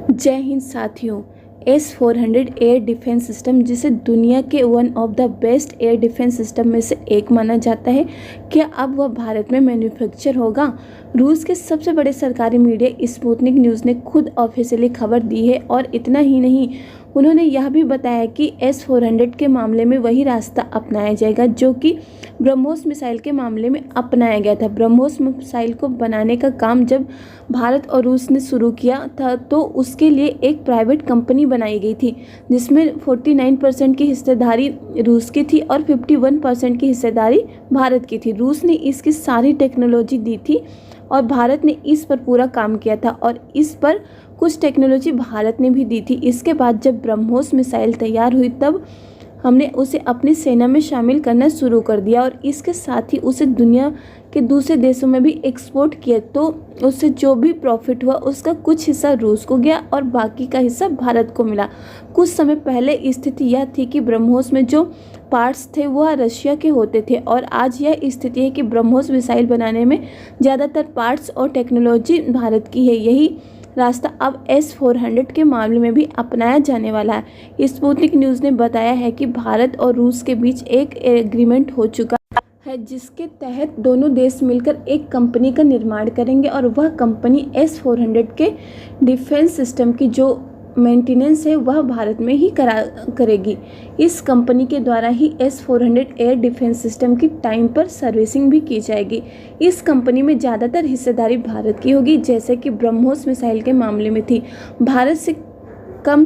जय हिंद साथियों। S-400 air defence system, जिसे दुनिया के one of the best air defence system में से एक माना जाता है, क्या अब वह भारत में मैन्युफैक्चर होगा? रूस के सबसे बड़े सरकारी मीडिया स्पुतनिक न्यूज़ ने खुद ऑफिशियली खबर दी है और इतना ही नहीं, उन्होंने यह भी बताया कि S-400 के मामले में वही रास्ता अपनाया जाएगा जो कि ब्रह्मोस मिसाइल के मामले में अपनाया गया था। ब्रह्मोस मिसाइल को बनाने का काम जब भारत और रूस ने शुरू किया था तो उसके लिए एक प्राइवेट कंपनी बनाई गई थी जिसमें 49% की हिस्सेदारी रूस की थी और 51% की हिस्सेदारी भारत की थी। रूस ने इसकी सारी टेक्नोलॉजी दी थी और भारत ने इस पर पूरा काम किया था और इस पर कुछ टेक्नोलॉजी भारत ने भी दी थी। इसके बाद जब ब्रह्मोस मिसाइल तैयार हुई तब हमने उसे अपनी सेना में शामिल करना शुरू कर दिया और इसके साथ ही उसे दुनिया के दूसरे देशों में भी एक्सपोर्ट किया। तो उससे जो भी प्रॉफिट हुआ उसका कुछ हिस्सा रूस को गया और बाकी का हिस्सा भारत को मिला। कुछ समय पहले स्थिति यह थी कि ब्रह्मोस में जो पार्ट्स थे वह रशिया के होते थे और आज यह स्थिति है कि ब्रह्मोस मिसाइल बनाने में ज़्यादातर पार्ट्स और टेक्नोलॉजी भारत की है। यही रास्ता अब S-400 के मामले में भी अपनाया जाने वाला है। स्पुतनिक न्यूज़ ने बताया है कि भारत और रूस के बीच एक एग्रीमेंट हो चुका है जिसके तहत दोनों देश मिलकर एक कंपनी का निर्माण करेंगे और वह कंपनी S-400 के डिफेंस सिस्टम की जो मेंटेनेंस है वह भारत में ही करेगी। इस कंपनी के द्वारा ही S-400 एयर डिफेंस सिस्टम की टाइम पर सर्विसिंग भी की जाएगी। इस कंपनी में ज़्यादातर हिस्सेदारी भारत की होगी, जैसे कि ब्रह्मोस मिसाइल के मामले में थी। भारत से कम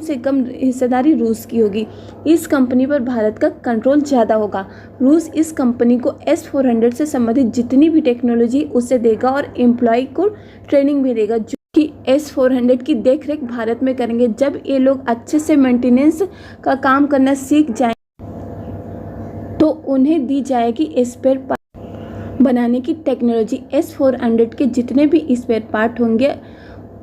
हिस्सेदारी रूस की होगी। इस कंपनी पर भारत का कंट्रोल ज़्यादा होगा। रूस इस कंपनी को S-400 से संबंधित जितनी भी टेक्नोलॉजी उसे देगा और एम्प्लॉय को ट्रेनिंग भी देगा जो कि S-400 की देखरेख भारत में करेंगे। जब ये लोग अच्छे से मेंटेनेंस का काम करना सीख जाएं तो उन्हें दी जाएगी स्पेयर पार्ट बनाने की टेक्नोलॉजी। S-400 के जितने भी स्पेयर पार्ट होंगे,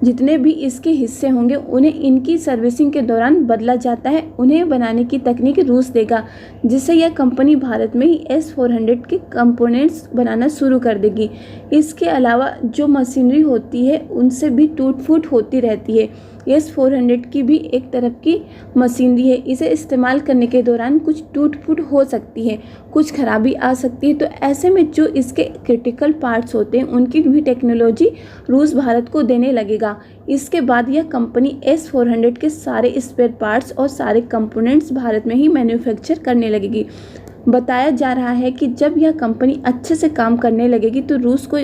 जितने भी इसके हिस्से होंगे, उन्हें इनकी सर्विसिंग के दौरान बदला जाता है। उन्हें बनाने की तकनीक रूस देगा, जिससे यह कंपनी भारत में ही S-400 के कंपोनेंट्स बनाना शुरू कर देगी। इसके अलावा जो मशीनरी होती है उनसे भी टूट फूट होती रहती है। S-400 की भी एक तरफ की मशीनरी है। इसे इस्तेमाल करने के दौरान कुछ टूट फूट हो सकती है, कुछ खराबी आ सकती है। तो ऐसे में जो इसके क्रिटिकल पार्ट्स होते हैं उनकी भी टेक्नोलॉजी रूस भारत को देने लगेगा। इसके बाद यह कंपनी S-400 के सारे स्पेयर पार्ट्स और सारे कंपोनेंट्स भारत में ही मैन्युफैक्चर करने लगेगी। बताया जा रहा है कि जब यह कंपनी अच्छे से काम करने लगेगी तो रूस को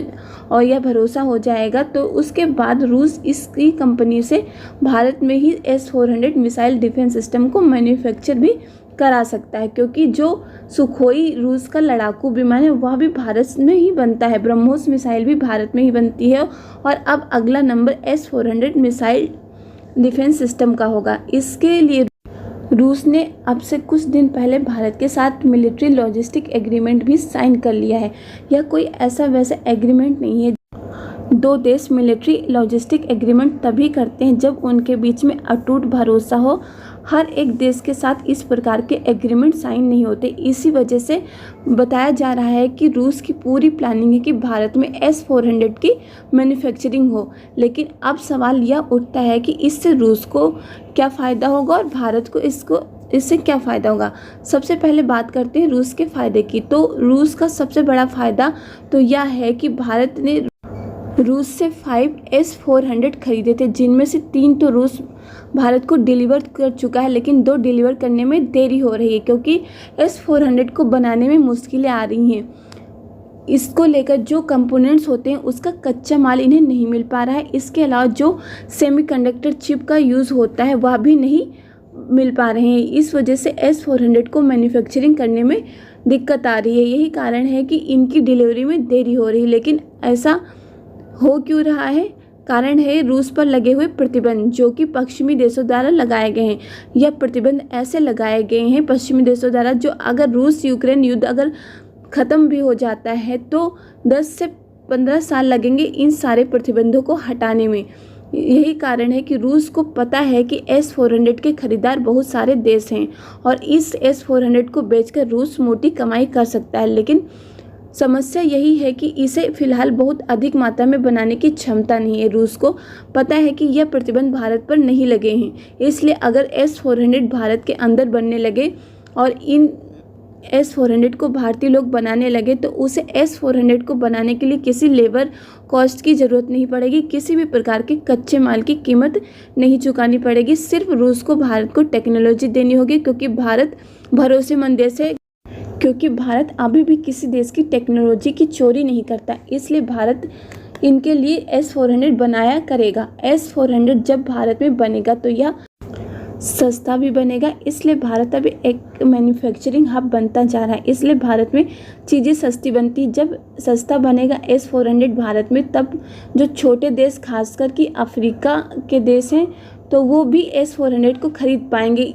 और यह भरोसा हो जाएगा तो उसके बाद रूस इसकी कंपनी से भारत में ही S-400 मिसाइल डिफेंस सिस्टम को मैन्युफैक्चर भी करा सकता है, क्योंकि जो सुखोई रूस का लड़ाकू विमान है वह भी भारत में ही बनता है। ब्रह्मोस मिसाइल भी भारत में ही बनती है और अब अगला number S-400 missile defence system का होगा। इसके लिए रूस ने अब से कुछ दिन पहले भारत के साथ मिलिट्री लॉजिस्टिक एग्रीमेंट भी साइन कर लिया है। यह कोई ऐसा वैसा एग्रीमेंट नहीं है। दो देश मिलिट्री लॉजिस्टिक एग्रीमेंट तभी करते हैं जब उनके बीच में अटूट भरोसा हो। हर एक देश के साथ इस प्रकार के एग्रीमेंट साइन नहीं होते। इसी वजह से बताया जा रहा है कि रूस की पूरी प्लानिंग है कि भारत में S-400 की मैन्युफैक्चरिंग हो। लेकिन अब सवाल यह उठता है कि इससे रूस को क्या फ़ायदा होगा और भारत को इससे क्या फ़ायदा होगा। सबसे पहले बात करते हैं रूस के फ़ायदे की। तो रूस का सबसे बड़ा फ़ायदा तो यह है कि भारत ने रूस से 5 S-400 खरीदे थे, जिनमें से 3 तो रूस भारत को डिलीवर कर चुका है, लेकिन 2 डिलीवर करने में देरी हो रही है क्योंकि S-400 को बनाने में मुश्किलें आ रही हैं। इसको लेकर जो कंपोनेंट्स होते हैं उसका कच्चा माल इन्हें नहीं मिल पा रहा है। इसके अलावा जो सेमीकंडक्टर चिप का यूज़ होता है वह भी नहीं मिल पा रहे हैं। इस वजह से S-400 को मैन्युफैक्चरिंग करने में दिक्कत आ रही है। यही कारण है कि इनकी डिलीवरी में देरी हो रही है। लेकिन ऐसा हो क्यों रहा है? कारण है रूस पर लगे हुए प्रतिबंध, जो कि पश्चिमी देशों द्वारा लगाए गए हैं। यह प्रतिबंध ऐसे लगाए गए हैं पश्चिमी देशों द्वारा, जो अगर रूस यूक्रेन युद्ध अगर ख़त्म भी हो जाता है तो 10 से 15 साल लगेंगे इन सारे प्रतिबंधों को हटाने में। यही कारण है कि रूस को पता है कि S-400 के खरीदार बहुत सारे देश हैं और इस S-400 को बेचकर रूस मोटी कमाई कर सकता है। लेकिन समस्या यही है कि इसे फिलहाल बहुत अधिक मात्रा में बनाने की क्षमता नहीं है। रूस को पता है कि यह प्रतिबंध भारत पर नहीं लगे हैं, इसलिए अगर S-400 भारत के अंदर बनने लगे और इन S-400 को भारतीय लोग बनाने लगे तो उसे S-400 को बनाने के लिए किसी लेबर कॉस्ट की ज़रूरत नहीं पड़ेगी, किसी भी प्रकार के कच्चे माल की कीमत नहीं चुकानी पड़ेगी। सिर्फ रूस को भारत को टेक्नोलॉजी देनी होगी, क्योंकि भारत भरोसेमंद देश है, क्योंकि भारत अभी भी किसी देश की टेक्नोलॉजी की चोरी नहीं करता। इसलिए भारत इनके लिए S-400 बनाया करेगा। S-400 जब भारत में बनेगा तो यह सस्ता भी बनेगा, इसलिए भारत अभी एक मैन्युफैक्चरिंग हब बनता जा रहा है। इसलिए भारत में चीज़ें सस्ती बनती, जब सस्ता बनेगा S-400 भारत में, तब जो छोटे देश खासकर कि अफ्रीका के देश हैं तो वो भी S-400 को खरीद पाएंगे।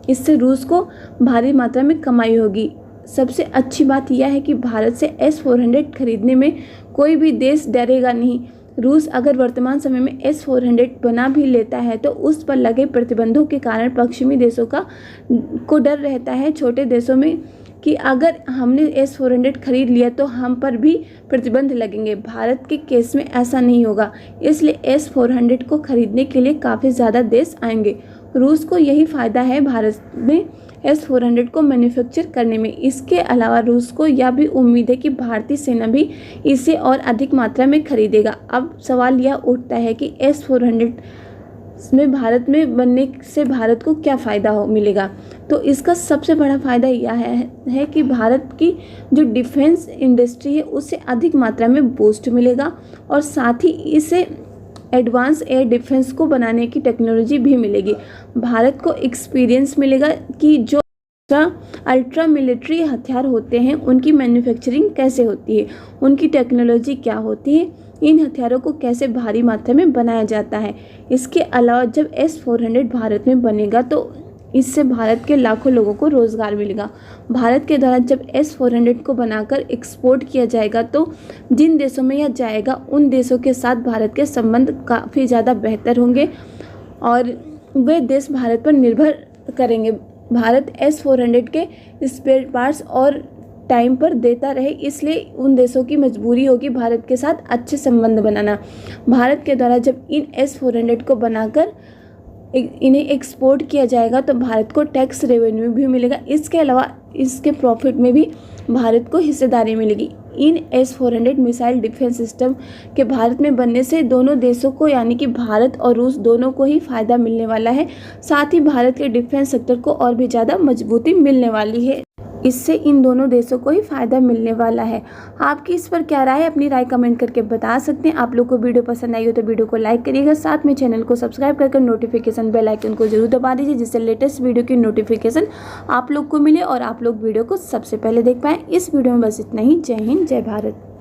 इससे रूस को भारी मात्रा में कमाई होगी। सबसे अच्छी बात यह है कि भारत से S-400 खरीदने में कोई भी देश डरेगा नहीं। रूस अगर वर्तमान समय में S-400 बना भी लेता है तो उस पर लगे प्रतिबंधों के कारण पश्चिमी देशों को डर रहता है, छोटे देशों में, कि अगर हमने S-400 खरीद लिया तो हम पर भी प्रतिबंध लगेंगे। भारत के केस में ऐसा नहीं होगा, इसलिए S-400 को खरीदने के लिए काफ़ी ज़्यादा देश आएंगे। रूस को यही फ़ायदा है भारत में S-400 को मैन्युफैक्चर करने में। इसके अलावा रूस को यह भी उम्मीद है कि भारतीय सेना भी इसे और अधिक मात्रा में खरीदेगा। अब सवाल यह उठता है कि S-400 में भारत में बनने से भारत को क्या फ़ायदा मिलेगा। तो इसका सबसे बड़ा फ़ायदा यह है कि भारत की जो डिफेंस इंडस्ट्री है उससे अधिक मात्रा में बूस्ट मिलेगा, और साथ ही इसे एडवांस एयर डिफेंस को बनाने की टेक्नोलॉजी भी मिलेगी। भारत को एक्सपीरियंस मिलेगा कि जो अल्ट्रा मिलिट्री हथियार होते हैं उनकी मैन्युफैक्चरिंग कैसे होती है, उनकी टेक्नोलॉजी क्या होती है, इन हथियारों को कैसे भारी मात्रा में बनाया जाता है। इसके अलावा जब S-400 भारत में बनेगा तो इससे भारत के लाखों लोगों को रोज़गार मिलेगा। भारत के द्वारा जब S-400 को बनाकर एक्सपोर्ट किया जाएगा तो जिन देशों में यह जाएगा उन देशों के साथ भारत के संबंध काफ़ी ज़्यादा बेहतर होंगे और वे देश भारत पर निर्भर करेंगे। भारत S-400 के स्पेयर पार्ट्स और टाइम पर देता रहे, इसलिए उन देशों की मजबूरी होगी भारत के साथ अच्छे संबंध बनाना। भारत के द्वारा जब इन S-400 को बनाकर इन्हें एक्सपोर्ट किया जाएगा तो भारत को टैक्स रेवेन्यू भी मिलेगा। इसके अलावा इसके प्रॉफिट में भी भारत को हिस्सेदारी मिलेगी। इन S-400 मिसाइल डिफेंस सिस्टम के भारत में बनने से दोनों देशों को, यानी कि भारत और रूस दोनों को ही फ़ायदा मिलने वाला है। साथ ही भारत के डिफेंस सेक्टर को और भी ज़्यादा मजबूती मिलने वाली है। इससे इन दोनों देशों को ही फ़ायदा मिलने वाला है। आपकी इस पर क्या राय है, अपनी राय कमेंट करके बता सकते हैं। आप लोग को वीडियो पसंद आई हो तो वीडियो को लाइक करिएगा, साथ में चैनल को सब्सक्राइब करके नोटिफिकेशन बेल आइकन को जरूर दबा दीजिए, जिससे लेटेस्ट वीडियो की नोटिफिकेशन आप लोग को मिले और आप लोग वीडियो को सबसे पहले देख पाएँ। इस वीडियो में बस इतना ही। जय हिंद, जय भारत।